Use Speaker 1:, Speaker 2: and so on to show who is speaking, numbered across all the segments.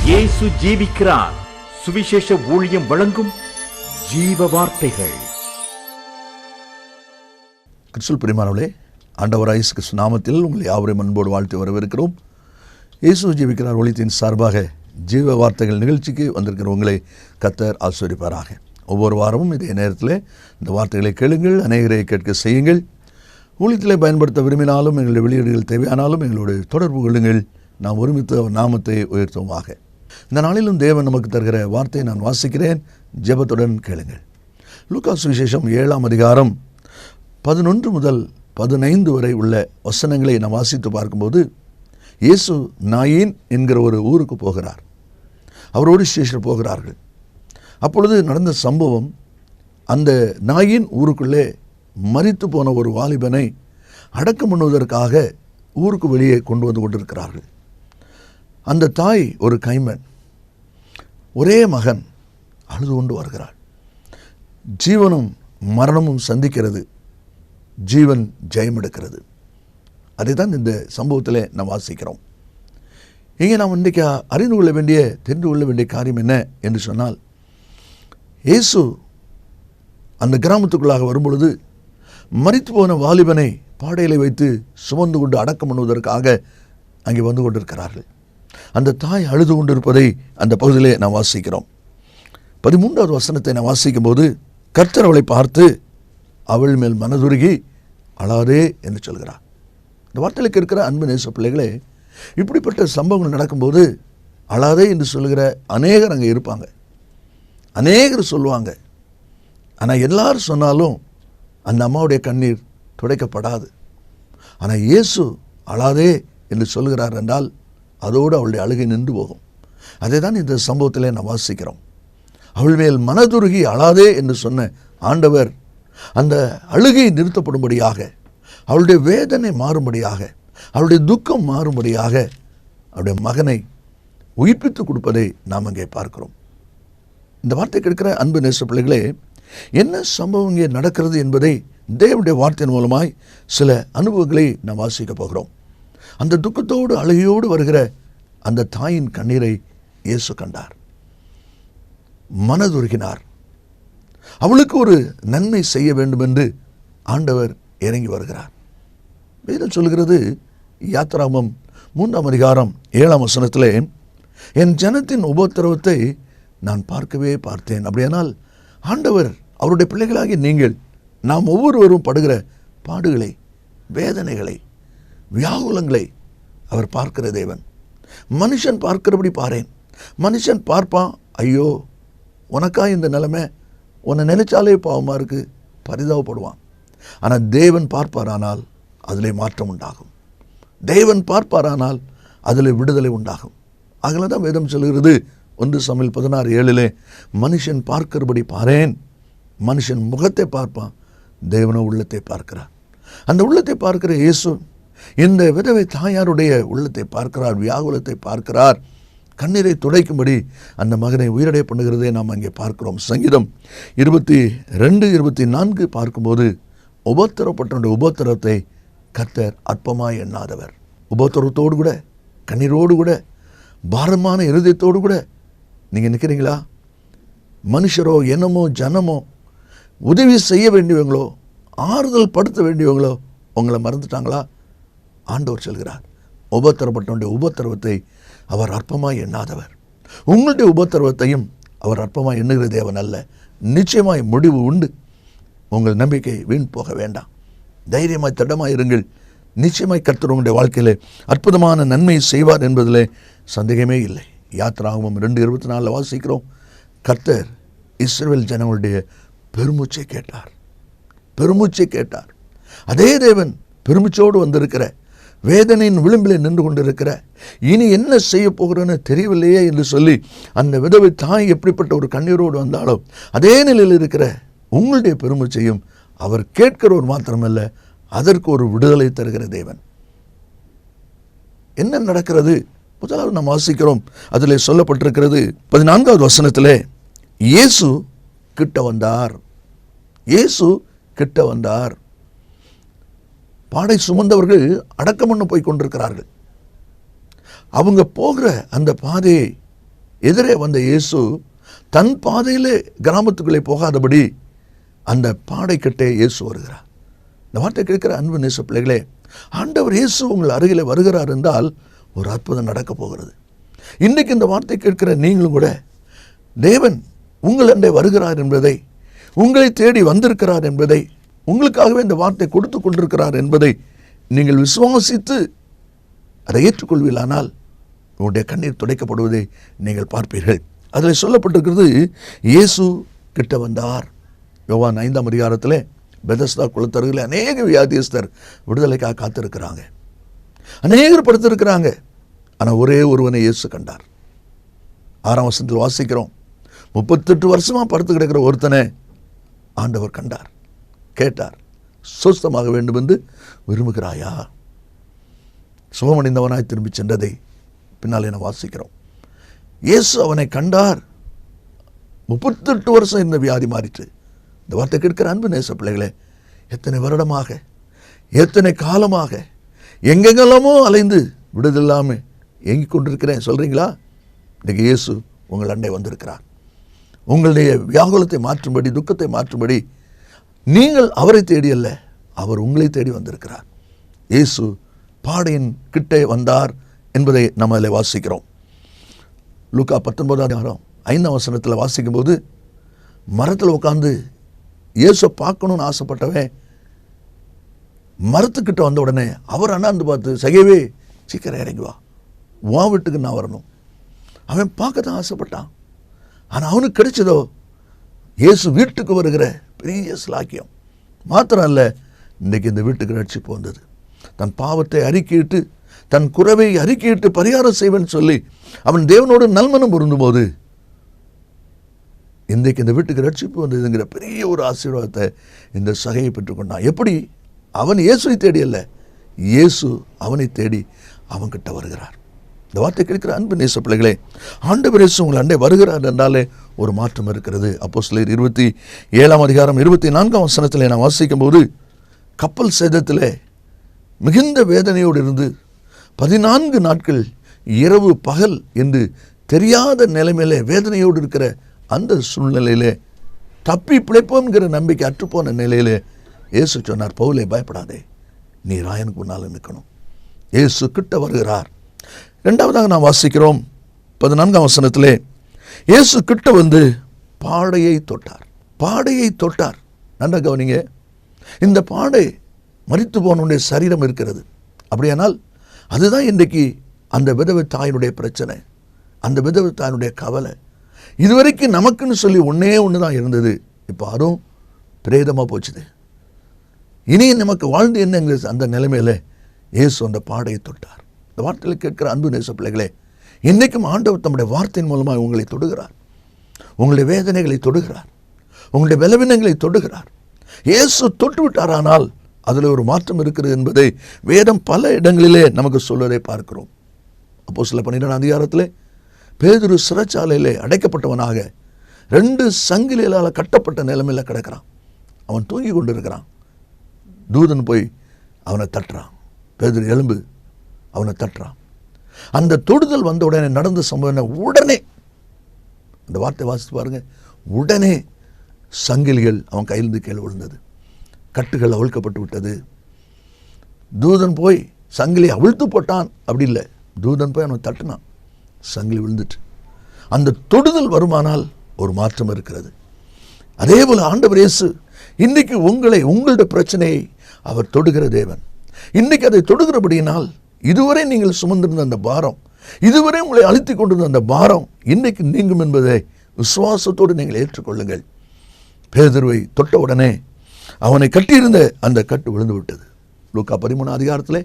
Speaker 1: இயேசு ஜீவிக்கிறார். சுவிசேஷ ஊழியம் வழங்கும் ஜீவ வார்த்தைகள்.
Speaker 2: கிறிஸ்துவுக்குள் பிரியமானவர்களே, ஆண்டவராகிய இயேசு கிறிஸ்து நாமத்தில் உங்களை யாவரையும் அன்போடு வாழ்த்து வரவேற்கிறோம். இயேசு ஜீவிக்கிறார் ஒளித்தின் சார்பாக ஜீவ வார்த்தைகள் நிகழ்ச்சிக்கு வந்திருக்கிற உங்களை கர்த்தர் ஆசீர்வதிப்பாராக. ஒவ்வொரு வாரமும் இதே நேரத்தில் இந்த வார்த்தைகளை கேளுங்கள், அநேகரை கேட்க செய்யுங்கள். ஊழியத்திலே பயன்படுத்த விரும்பினாலும் எங்களுடைய வெளியீடுகள் தேவையானாலும் எங்களோடு தொடர்பு கொள்ளுங்கள். நாம் ஒருமித்து அவர் நாமத்தை உயர்த்துவோமாக. இந்த நாளிலும் தேவன் நமக்கு தருகிற வார்த்தையை நான் வாசிக்கிறேன், ஜெபத்துடன் கேளுங்கள். லூக்கா சுவிசேஷம் 7ஆம் அதிகாரம் 11 முதல் 15 வரை உள்ள வசனங்களை நாம் வாசித்து பார்க்கும்போது, இயேசு நாயின் என்கிற ஒரு ஊருக்கு போகிறார். அவரோடு சீஷர் போகிறார்கள். அப்பொழுது நடந்த சம்பவம், அந்த நாயின் ஊருக்குள்ளே மரித்து போன ஒரு வாலிபனை அடக்கம் பண்ணுவதற்காக ஊருக்கு வெளியே கொண்டு வந்து கொண்டிருக்கிறார்கள். அந்த தாய் ஒரு கைம்பெண், ஒரே மகன், அழுது கொண்டு வருகிறாள். ஜீவனும் மரணமும் சந்திக்கிறது, ஜீவன் ஜெயம் எடுக்கிறது. அதை தான் இந்த சம்பவத்தில் நாம் வாசிக்கிறோம். இங்கே நாம் இன்றைக்கு அறிந்து கொள்ள வேண்டிய, தெரிந்து கொள்ள வேண்டிய காரியம் என்ன என்று சொன்னால், இயேசு அந்த கிராமத்துக்குள்ளாக வரும்பொழுது மரித்து போன வாலிபனை பாடையிலே வைத்து சுமந்து கொண்டு அடக்கம் பண்ணுவதற்காக அங்கே வந்து கொண்டிருக்கிறார்கள். அந்த தாய் அழுது கொண்டிருப்பதை அந்த பகுதியிலே நாம் வாசிக்கிறோம். 13வது வசனத்தை நாம் வாசிக்கும் போது, கர்த்தர் அவளை பார்த்து அவள் மேல் மனதுருகி அழாதே என்று சொல்கிறார். இந்த வார்த்தைகளுக்கு இருக்கிற அன்பு நேச பிள்ளைகளே, இப்படிப்பட்ட சம்பவங்கள் நடக்கும்போது அழாதே என்று சொல்லுகிற அநேகர் அங்கே இருப்பாங்க, அநேகர் சொல்லுவாங்க. ஆனால் எல்லாரும் சொன்னாலும் அந்த அம்மாவுடைய கண்ணீர் துடைக்கப்படாது. ஆனால் இயேசு அழாதே என்று சொல்கிறார் என்றால் அதோடு அவளுடைய அழுகை நின்று போகும். அதை தான் இந்த சம்பவத்திலே நாம் வாசிக்கிறோம். அவள் மேல் மனதுருகி அழாதே என்று சொன்ன ஆண்டவர் அந்த அழுகை நிறுத்தப்படும்படியாக, அவளுடைய வேதனை மாறும்படியாக, அவளுடைய துக்கம் மாறும்படியாக அவருடைய மகனை உயிர்ப்பித்து கொடுப்பதை நாம் அங்கே பார்க்கிறோம். இந்த வார்த்தை கேட்கிற அன்பு நேச பிள்ளைகளே, என்ன சம்பவம் இங்கே நடக்கிறது என்பதை தேவனுடைய வார்த்தையின் மூலமாய் சில அனுபவங்களை நாம் வாசிக்க போகிறோம். அந்த துக்கத்தோடு அழுகையோடு வருகிற அந்த தாயின் கண்ணீரை இயேசு கண்டார், மனதுருகினார். அவளுக்கு ஒரு நன்மை செய்ய வேண்டும் என்று ஆண்டவர் இறங்கி வருகிறார். வேதம் சொல்கிறது, யாத்திராகமம் 3ஆம் அதிகாரம் 7ஆம் வசனத்திலே, என் ஜனத்தின் உபத்திரவத்தை நான் பார்க்கவே பார்த்தேன். அப்படியானால் ஆண்டவர் அவருடைய பிள்ளைகளாகி நீங்கள், நாம் ஒவ்வொருவரும் படுகிற பாடுகளை, வேதனைகளை, வியாகுலங்களை அவர் பார்க்கிற தேவன். மனுஷன் பார்க்கிறபடி பாரேன். மனுஷன் பார்ப்பான், ஐயோ உனக்கா இந்த நிலைமை, உன்னை நினைச்சாலே பாவமாக இருக்கு, பரிதாபப்படுவான். ஆனால் தேவன் பார்ப்பாரானால் அதிலே மாற்றம் உண்டாகும். தேவன் பார்ப்பாரானால் அதில் விடுதலை உண்டாகும். அதில் தான் வேதம் சொல்கிறது, 1 சாமுவேல் 16:7, மனுஷன் பார்க்கிறபடி பாரேன். மனுஷன் முகத்தை பார்ப்பான், தேவனோ உள்ளத்தை பார்க்கிறார். அந்த உள்ளத்தை பார்க்கிற இயேசு இந்த விதவை தாயாருடைய உள்ளத்தை பார்க்கிறார், வியாகுலத்தை பார்க்கிறார். கண்ணீரை துடைக்கும்படி அந்த மகனை உயிரடைய பண்ணுகிறதை நாம் அங்கே பார்க்கிறோம். சங்கீதம் 22:24 பார்க்கும்போது, உபத்திரப்பட்ட உபத்திரத்தை கர்த்தர் அற்பமாய் எண்ணாதவர். உபத்திரத்தோடு கூட, கண்ணீரோடு கூட, பாரமான இருதயத்தோடு கூட நீங்கள் நிற்கிறீங்களா? மனுஷரோ என்னமோ ஜனமோ உதவி செய்ய வேண்டியவங்களோ ஆறுதல் படுத்த வேண்டியவங்களோ உங்களை மறந்துட்டாங்களா? ஆண்டவர் சொல்கிறார், உபத்திரப்பட்டவனுடைய உபத்திரவத்தை அவர் அற்பமாய் எண்ணாதவர். உங்களுடைய உபத்திரவத்தையும் அவர் அற்பமாய் எண்ணுகிற தேவன் அல்ல. நிச்சயமாய் முடிவு உண்டு. உங்கள் நம்பிக்கை வீண் போக வேண்டாம். தைரியமாய் திடமாய் இருங்கள். நிச்சயமாய் கர்த்தர் உங்களுடைய வாழ்க்கையில் அற்புதமான நன்மை செய்வார் என்பதிலே சந்தேகமே இல்லை. யாத்திராகமம் 2:24 வாசிக்கிறோம், கர்த்தர் இஸ்ரவேல் ஜனங்களுடைய பெருமூச்சை கேட்டார், பெருமூச்சை கேட்டார். அதே தேவன் பெருமூச்சோடு வந்திருக்கிற, வேதனையின் விளிம்பில் நின்று கொண்டிருக்கிற, இனி என்ன செய்ய போகிறேன்னு தெரியவில்லையே என்று சொல்லி அந்த விதவை தாய் எப்படிப்பட்ட ஒரு கண்ணீரோடு வந்தாலும் அதே நிலையில் இருக்கிற உங்களுடைய பெருமூச்சையும் அவர் கேட்கிறவர் மாத்திரமல்ல, அதற்கு ஒரு விடுதலை தருகிற தேவன். என்ன நடக்கிறது? முதலாவது நாம் வாசிக்கிறோம், அதில் சொல்லப்பட்டிருக்கிறது 14வது வசனத்திலே, இயேசு கிட்ட வந்தார். இயேசு கிட்ட வந்தார். பாடை சுமந்தவர்கள் அடக்கம் பண்ண போய் கொண்டிருக்கிறார்கள். அவங்க போகிற அந்த பாதையை எதிரே வந்த இயேசு தன் பாதையிலே கிராமத்துக்குள்ளே போகாதபடி அந்த பாடைக்கட்டே இயேசு வருகிறார். இந்த வார்த்தை கேட்கிற அன்பு நேச பிள்ளைகளே, ஆண்டவர் இயேசு உங்கள் அருகிலே வருகிறார் என்றால் ஒரு அற்புதம் நடக்க போகிறது. இன்றைக்கு இந்த வார்த்தை கேட்கிற நீங்களும் கூட தேவன் உங்கள் அண்டை வருகிறார் என்பதை, உங்களை தேடி வந்திருக்கிறார் என்பதை, உங்களுக்காகவே இந்த வார்த்தை கொடுத்து கொண்டிருக்கிறார் என்பதை நீங்கள் விசுவாசித்து அதை ஏற்றுக்கொள்வீர்களானால் உங்களுடைய கண்ணீர் துடைக்கப்படுவதை நீங்கள் பார்ப்பீர்கள். அதில் சொல்லப்பட்டிருக்கிறது, இயேசு கிட்ட வந்தார். யோவான் 5ஆம் அதிகாரத்தில் பெதஸ்தா குளத்தருகில் அநேக வியாதியஸ்தர் விடுதலைக்காக காத்திருக்கிறாங்க, அநேகர் படுத்திருக்கிறாங்க. ஆனால் ஒரே ஒருவனை இயேசு கண்டார். 6ஆம் வசனத்தில் வாசிக்கிறோம், 38 வருஷமாக படுத்து கிடக்கிற ஒருத்தனை ஆண்டவர் கண்டார், கேட்டார், சுஸ்தமாக வேண்டும் என்று விரும்புகிறாயா? சுகமடைந்தவனாய் திரும்பி சென்றதை பின்னால் என வாசிக்கிறோம். இயேசு அவனை கண்டார். 38 வருஷம் இந்த வியாதி மாறிற்று. இந்த வார்த்தை கேட்கிற அன்பு நேச பிள்ளைகளே, எத்தனை வருடமாக, எத்தனை காலமாக எங்கெங்கெல்லாமோ அலைந்து விடுதலாமல் எங்கிக் கொண்டிருக்கிறேன் சொல்கிறீங்களா? இன்றைக்கு இயேசு உங்கள் அண்டை வந்திருக்கிறார். உங்களுடைய வியாகுலத்தை மாற்றும்படி, துக்கத்தை மாற்றும்படி நீங்கள் அவரை தேடி அல்ல, அவர் உங்களை தேடி வந்திருக்கிறார். இயேசு பாடையின் கிட்டே வந்தார் என்பதை நம்ம அதில் வாசிக்கிறோம். லூக்கா 19ஆம் அதிகாரம் 5ஆம் வசனத்தில் வாசிக்கும்போது, மரத்தில் உட்காந்து இயேசு பார்க்கணும்னு ஆசைப்பட்டவன் மரத்துக்கிட்ட வந்த உடனே அவர் அண்ணாந்து பார்த்து, சகேவே சீக்கிரம் இறங்கி வா, உன் வீட்டுக்கு நான் வரணும். அவன் பார்க்க தான் ஆசைப்பட்டான். ஆனால் அவனுக்கு கிடைச்சதோ இயேசு வீட்டுக்கு வருகிற பெரிய ஸ்லாக்கியம் மாத்திரம் அல்ல, இன்றைக்கு இந்த வீட்டுக்கு ரட்சிப்பு வந்தது. தன் பாவத்தை அறிக்கையிட்டு, தன் குறைவை அறிக்கையிட்டு பரிகாரம் செய்வேன்னு சொல்லி அவன் தேவனோடு நல்மனம் பொருந்தும்போது இன்றைக்கு இந்த வீட்டுக்கு ரட்சிப்பு வந்ததுங்கிற பெரிய ஒரு ஆசீர்வாதத்தை இந்த சகையை பெற்றுக்கொண்டான். எப்படி? அவன் இயேசுவை தேடி அல்ல, இயேசு அவனை தேடி அவன்கிட்ட வருகிறார். இந்த வார்த்தை கேட்கிற அன்பு நேச பிள்ளைகளே, ஆண்டவர் இயேசு உங்கள் அண்டை வருகிறார் என்றாலே ஒரு மாற்றம் இருக்கிறது. அப்போஸ்தலர் 27ஆம் அதிகாரம் 24ஆம் வசனத்தில் நான் வாசிக்கும் போது, கப்பல் சேதத்தில் மிகுந்த வேதனையோடு இருந்து 14 நாட்கள் இரவு பகல் என்று தெரியாத நிலைமையிலே வேதனையோடு இருக்கிற அந்த சூழ்நிலையிலே தப்பி பிழைப்போம்ங்கிற நம்பிக்கை அற்றுப்போன நிலையிலே இயேசு சொன்னார், பவுலே பயப்படாதே, நீ ராயனுக்கு முன்னால் நிற்கணும். இயேசு கிட்ட வருகிறார். இரண்டாவதாக நாம் வாசிக்கிறோம் 14ஆம் வசனத்திலே, இயேசு கிட்ட வந்து பாடையை தொட்டார். பாடையை தொட்டார். நன்றா கவனிங்க, இந்த பாடை மரித்து போனவனுடைய சரீரம் இருக்கிறது. அப்படியானால் அதுதான் இன்றைக்கு அந்த விதவை தாயினுடைய பிரச்சனை, அந்த விதவை தாயினுடைய கவலை. இதுவரைக்கும் நமக்குன்னு சொல்லி ஒன்றே ஒன்று தான் இருந்தது, இப்போ அதுவும் பிரேதமாக போச்சுது. இனி நமக்கு வாழ்ந்து என்னங்கிற அந்த நிலைமையில் இயேசு அந்த பாடையை தொட்டார். இந்த வார்த்தையில் கேட்கிற அன்பு நேச பிள்ளைகளே, இன்றைக்கும் ஆண்டவர் தம்முடைய வார்த்தையின் மூலமாக உங்களை தொடுகிறார். உங்களுடைய வேதனைகளை தொடுகிறார், உங்களுடைய பலவீனங்களை தொடுகிறார். இயேசு தொட்டு விட்டாரானால் அதில் ஒரு மாற்றம் இருக்கிறது என்பதை வேதம் பல இடங்களிலே நமக்கு சொல்வதை பார்க்கிறோம். அப்போஸ்தலர் 12ஆம் அதிகாரத்திலே பேதுரு சிறைச்சாலையிலே அடைக்கப்பட்டவனாக 2 சங்கிலிகளால் கட்டப்பட்ட நிலைமையில் கிடக்கிறான். அவன் தூங்கி கொண்டு இருக்கிறான். தூதன் போய் அவனை தட்டுறான். பேதுரு எலும்பு, அவனை தட்டுறான். அந்த தொடுதல் வந்த உடனே நடந்த சம்பவம் உடனே, அந்த வார்த்தை வாசித்து பாருங்க, உடனே சங்கிலிகள் அவன் கையிலிருந்து கீழே விழுந்தது, கட்டுகள் அவிழ்க்கப்பட்டு விட்டது. தூதன் போய் சங்கிலி அவிழ்த்து போட்டான், அப்படி இல்லை, தூதன் போய் அவனை தட்டினான், சங்கிலி விழுந்துட்டு. அந்த தொடுதல் வருமானால் ஒரு மாற்றம் இருக்கிறது. அதே போல் ஆண்டவர் இயேசு இன்றைக்கு உங்களுடைய பிரச்சனையை அவர் தொடுகிற தேவன். இன்றைக்கு அதை தொடுகிறபடியினால் இதுவரை நீங்கள் சுமந்திருந்த அந்த பாரம், இதுவரை உங்களை அழுத்திக் கொண்டிருந்த அந்த பாரம் இன்றைக்கு நீங்கும் என்பதை விசுவாசத்தோடு நீங்கள் ஏற்றுக்கொள்ளுங்கள். பேதுருவை தொட்ட உடனே அவனை கட்டியிருந்த அந்த கட்டு விழுந்து விட்டது. லூக்கா 13ஆம் அதிகாரத்திலே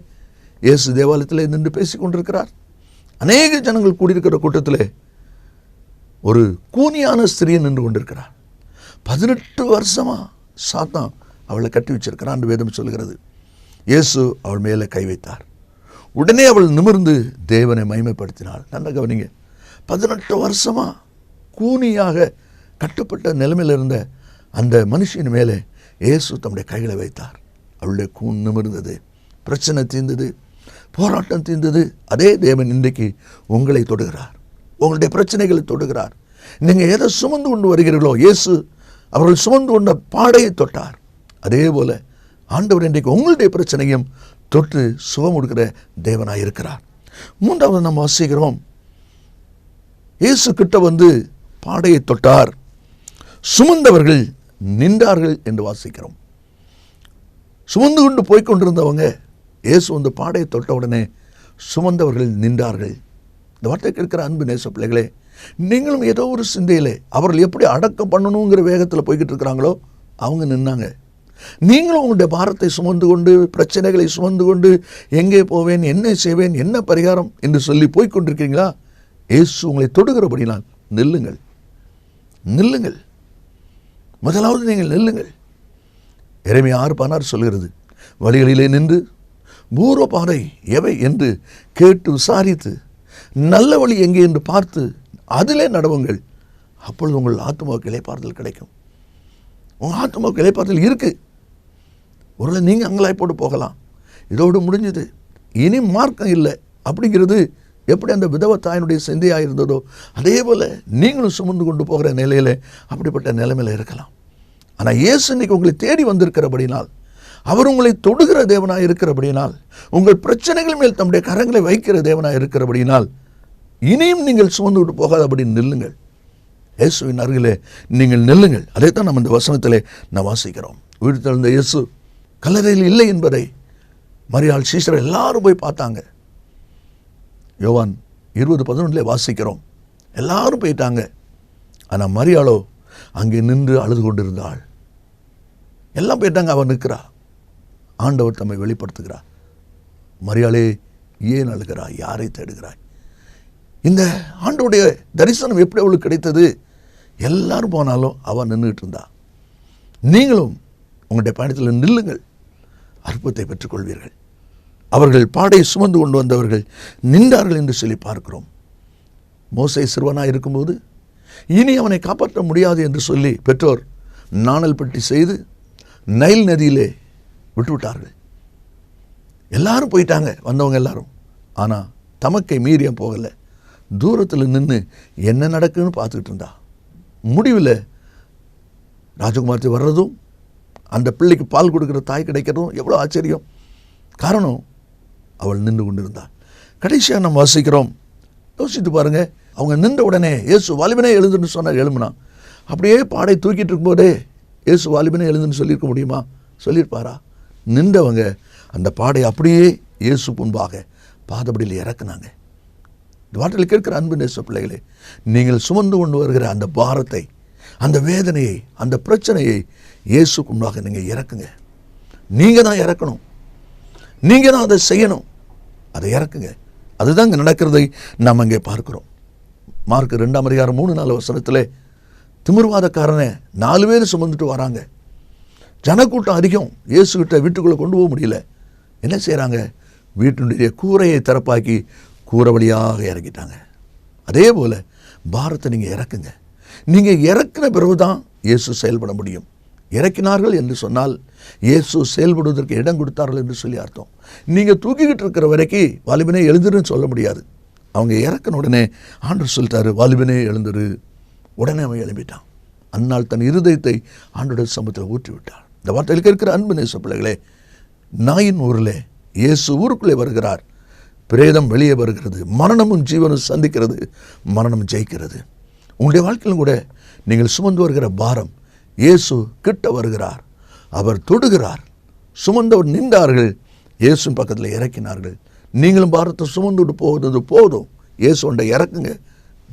Speaker 2: இயேசு தேவாலயத்திலே நின்று பேசிக் கொண்டிருக்கிறார். அநேக ஜனங்கள் கூடியிருக்கிற கூட்டத்திலே ஒரு கூனியான ஸ்திரீயை நின்று கொண்டிருக்கிறார். 18 வருஷமா சாத்தான் அவளை கட்டி வச்சிருக்கிறான் வேதம் சொல்கிறது. இயேசு அவள் மேலே கை வைத்தார். உடனே அவள் நிமிர்ந்து தேவனை மகிமைப்படுத்தினாள். நல்லா கவனிங்க, 18 வருஷமா கூனியாக கட்டப்பட்ட நிலைமையில் இருந்த அந்த மனுஷின் மேலே இயேசு தம்முடைய கைகளை வைத்தார். அவளுடைய கூன் நிமிர்ந்தது, பிரச்சனை தீர்ந்தது, போராட்டம் தீர்ந்தது. அதே தேவன் இன்றைக்கு உங்களை தொடுகிறார். உங்களுடைய பிரச்சனைகளை தொடுகிறார். நீங்கள் எதை சுமந்து கொண்டு வருகிறீர்களோ, இயேசு அவர்கள் சுமந்து கொண்ட பாடையை தொட்டார். அதே போல ஆண்டவர் இன்றைக்கு உங்களுடைய பிரச்சனையும் தொட்டு சுகம் கொடுக்கிற தேவனாய் இருக்கிறார். மூன்றாவது நம்ம வாசிக்கிறோம், இயேசு கிட்ட வந்து பாடையை தொட்டார், சுமந்தவர்கள் நின்றார்கள் என்று வாசிக்கிறோம். சுமந்து கொண்டு போய்கொண்டிருந்தவங்க இயேசு வந்து பாடையை தொட்ட உடனே சுமந்தவர்கள் நின்றார்கள். இந்த வார்த்தை கேட்கிற அன்பு நேச பிள்ளைகளே, நீங்களும் ஏதோ ஒரு சிந்தையிலே அவர்கள் எப்படி அடக்கம் பண்ணணுங்கிற வேகத்தில் போய்கிட்டு இருக்கிறாங்களோ அவங்க நின்னாங்க. நீங்களும் உங்களுடைய பாரத்தை சுமந்து கொண்டு, பிரச்சனைகளை சுமந்து கொண்டு, எங்கே போவேன், என்ன செய்வேன், என்ன பரிகாரம் என்று சொல்லி போய்கொண்டிருக்கிறீங்களா? இயேசு உங்களை தொடுகிறபடினால் நில்லுங்கள், நில்லுங்கள். முதலாவது நீங்கள் நில்லுங்கள். எரேமியா 6:16 சொல்கிறது, வழிகளிலே நின்று பூர்வ பாதை எவை என்று கேட்டு விசாரித்து நல்ல வழி எங்கே என்று பார்த்து அதிலே நடவுங்கள், அப்பொழுது உங்கள் ஆத்துமாவுக்கு இளைப்பாறுதல் கிடைக்கும். உங்கள் ஆத்துமாவுக்கு இளைப்பாறுதல் இருக்கு. ஒருவேளை நீங்கள் அங்கலாய் போட்டு போகலாம், இதோடு முடிஞ்சது, இனி மார்க்கம் இல்லை அப்படிங்கிறது எப்படி அந்த விதவ தாயினுடைய சிந்தையாக இருந்ததோ அதே போல் நீங்களும் சுமந்து கொண்டு போகிற நிலையில் அப்படிப்பட்ட நிலைமையில் இருக்கலாம். ஆனால் இயேசு இன்னைக்கு உங்களை தேடி வந்திருக்கிறபடினால், அவர் உங்களை தொடுகிற தேவனாக இருக்கிறபடினால், உங்கள் பிரச்சனைகள் மேல் தம்முடைய கரங்களை வைக்கிற தேவனாக இருக்கிறபடினால், இனியும் நீங்கள் சுமந்து விட்டு போகாதபடி நில்லுங்கள். இயேசுவின் அருகிலே நீங்கள் நில்லுங்கள். அதைத்தான் நம்ம இந்த வசனத்திலே நாம் வாசிக்கிறோம். உயிர்த்தெழுந்த இயேசு கல்லறையில் இல்லை என்பதை மரியாள் சீஷர் எல்லாரும் போய் பார்த்தாங்க. யோவான் 20:11 வாசிக்கிறோம். எல்லாரும் போயிட்டாங்க. ஆனால் மரியாளோ அங்கே நின்று அழுது கொண்டிருந்தாள். எல்லாம் போயிட்டாங்க, அவன் நிற்கிறா. ஆண்டவர் தம்மை வெளிப்படுத்துகிறார். மரியாளே, ஏன் அழுகிறாய்? யாரை தேடுகிறாய்? இந்த ஆண்டவருடைய தரிசனம் எப்படி அவளுக்கு கிடைத்தது? எல்லாரும் போனாலும் அவன் நின்றுட்டு இருந்தா. நீங்களும் உங்களுடைய பயணத்தில் நில்லுங்கள், அற்புதத்தை பெற்றுக்கொள்வீர்கள். அவர்கள் பாடை சுமந்து கொண்டு வந்தவர்கள் நின்றார்கள் என்று சொல்லி பார்க்கிறோம். மோசே சிறுவனாக இருக்கும்போது இனி அவனை காப்பாற்ற முடியாது என்று சொல்லி பெற்றோர் நாணல் பெட்டி செய்து நைல் நதியிலே விட்டுவிட்டார்கள். எல்லாரும் போயிட்டாங்க, வந்தவங்க எல்லாரும். ஆனால் தமக்கை மீறியம் போகலை. தூரத்தில் நின்று என்ன நடக்குன்னு பார்த்துக்கிட்டு இருந்தா. முடிவில் ராஜகுமார்த்தி வர்றதும் அந்த பிள்ளைக்கு பால் கொடுக்குற தாய் கிடைக்கிறதும் எவ்வளோ ஆச்சரியம். காரணம், அவள் நின்று கொண்டிருந்தாள். கடைசியாக நம்ம வாசிக்கிறோம், யோசித்து பாருங்கள். அவங்க நின்ற உடனே இயேசு வாலிபனே எழுந்துன்னு சொன்னார். எழும்புனா அப்படியே பாடை தூக்கிட்டு இருக்கும்போதே இயேசு வாலிபனே எழுந்துன்னு சொல்லியிருக்க முடியுமா? சொல்லியிருப்பாரா? நின்றவங்க அந்த பாடை அப்படியே இயேசு முன்பாக பாதபடியில் இறக்குனாங்க. இந்த வார்த்தையில் கேட்கிற அன்பு நேச பிள்ளைகளே, நீங்கள் சுமந்து கொண்டு வருகிற அந்த பாரத்தை, அந்த வேதனையை, அந்த பிரச்சனையை இயேசுக்கு முன்பாக நீங்கள் இறக்குங்க. நீங்கள் தான் இறக்கணும், நீங்கள் தான் அதை செய்யணும். அதை இறக்குங்க. அதுதான் இங்கே நடக்கிறதை நாம் இங்கே பார்க்கிறோம். மார்க் 2:3-4 திமிர்வாதக்காரனை 4 பேர் சுமந்துட்டு வராங்க. ஜனக்கூட்டம் அதிகம், இயேசுகிட்ட வீட்டுக்குள்ளே கொண்டு போக முடியல. என்ன செய்கிறாங்க? வீட்டினுடைய கூரையை திறப்பாக்கி கூரை வழியாக இறக்கிட்டாங்க. அதே போல் பாரத்தை நீங்கள் இறக்குங்க. நீங்கள் இறக்கின பிறகு தான் இயேசு செயல்பட முடியும். இறக்கினார்கள் என்று சொன்னால் இயேசு செயல்படுவதற்கு இடம் கொடுத்தார்கள் என்று சொல்லி அர்த்தம். நீங்கள் தூக்கிக்கிட்டு இருக்கிற வரைக்கும் வாலிபனே எழுந்துருன்னு சொல்ல முடியாது. அவங்க இறக்கின உடனே ஆண்டவர் சொல்லிட்டாரு, வாலிபனே எழுந்துரு. உடனே அவன் எழுப்பிட்டான். அந்நாள் தன் இருதயத்தை ஆண்டோட சமூகத்தில் ஊற்றி விட்டார். இந்த வார்த்தையில் இருக்கிற அன்பு நேச பிள்ளைகளே, நாயின் ஊரில் இயேசு ஊருக்குள்ளே வருகிறார். பிரேதம் வெளியே வருகிறது, மரணமும் ஜீவனும் சந்திக்கிறது, மரணம் ஜெயிக்கிறது. உங்களுடைய வாழ்க்கையிலும் கூட நீங்கள் சுமந்து வருகிற பாரம், இயேசு கிட்ட வருகிறார், அவர் தொடுகிறார். சுமந்தவர் நின்றார்கள், இயேசு பக்கத்தில் இறக்கினார்கள். நீங்களும் பாரத்தை சுமந்து விட்டு போகிறது போதும், இயேசுண்ட இறக்குங்க,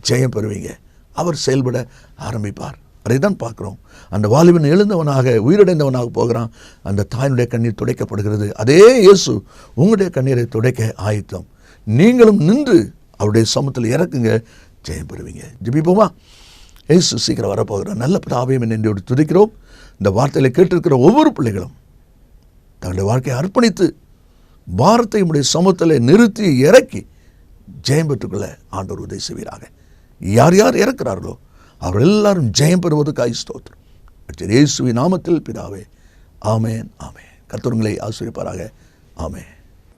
Speaker 2: ஜெயம் பெறுவீங்க. அவர் செயல்பட ஆரம்பிப்பார். அதை தான் பார்க்குறோம். அந்த வாலிபன் எழுந்தவனாக, உயிரிழந்தவனாக போகிறான். அந்த தாயினுடைய கண்ணீர் துடைக்கப்படுகிறது. அதே இயேசு உங்களுடைய கண்ணீரை துடைக்க ஆயத்தம். நீங்களும் நின்று அவருடைய சமூகத்தில் இறக்குங்க, ஜெயம் பெறுவீங்க. ஜெபிப்போமா? இயேசு சீக்கிரம் வரப்போகிறார். நல்ல பிதாவே நன்றியோடு துதிக்கிறோம். இந்த வார்த்தையில் கேட்டிருக்கிற ஒவ்வொரு பிள்ளைகளும் தங்களுடைய வாழ்க்கையை அர்ப்பணித்து பாரத்தை உடைய சமூகத்தில் நிறுத்தி இறக்கி ஜெயம் பெற்றுக்கொள்ள ஆண்டவர் உதவி செய்வீராக. யார் யார் இறக்கிறார்களோ அவர்கள் எல்லாரும் ஜெயம் பெறுவதற்காக ஸ்தோத்திரம். இயேசுவின் நாமத்தில் பிதாவே, ஆமேன், ஆமேன். கர்த்தர் உங்களை ஆசீர்வதிப்பாராக. ஆமேன்.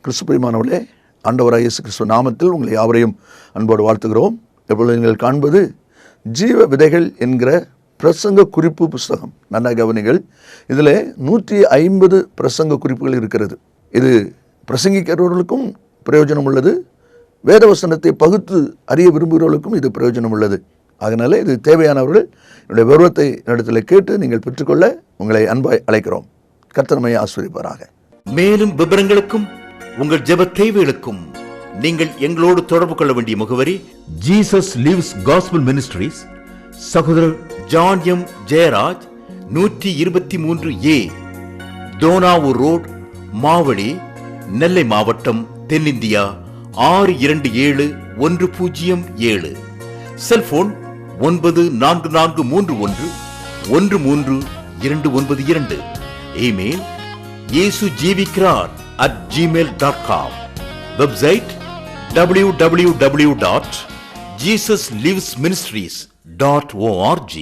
Speaker 2: கிறிஸ்து பிரியமானவர்களே, ஆண்டவராகிய இயேசு கிறிஸ்து நாமத்தில் உங்களை யாவரையும் அன்போடு வாழ்த்துகிறோம். இப்பொழுது நீங்கள் காண்பது ஜீவ விதைகள் என்கிற பிரசங்க குறிப்பு புஸ்தகம். நல்லா கவனிங்கள். இதில் 150 பிரசங்க குறிப்புகள் இருக்கிறது. இது பிரசங்கிக்கிறவர்களுக்கும் பிரயோஜனம் உள்ளது, வேதவசனத்தை பகுத்து அறிய விரும்புகிறவர்களுக்கும் இது பிரயோஜனம் உள்ளது. அதனால இது தேவையானவர்கள் என்னுடைய விவரத்தை இடத்துல கேட்டு நீங்கள் பெற்றுக்கொள்ள உங்களை அன்பாய் அழைக்கிறோம். கர்த்தர் ஆசீர்வதிப்பாராக.
Speaker 1: மேலும் விவரங்களுக்கும் உங்கள் ஜெப தேவைகளுக்கும் நீங்கள் எங்களோடு தொடர்பு கொள்ள வேண்டிய முகவரி ஜீசஸ் லிவ்ஸ் காஸ்பல் மினிஸ்ட்ரீஸ், சகோதரர் John M Jeyaraj, 123A Dohnavur road, Mavadi, Nellai மாவட்டம், தென்னிந்தியா 627107. Cellphone 9441132292. Email yesujivikaar@gmail.com. Website www.jesuslivesministries.org.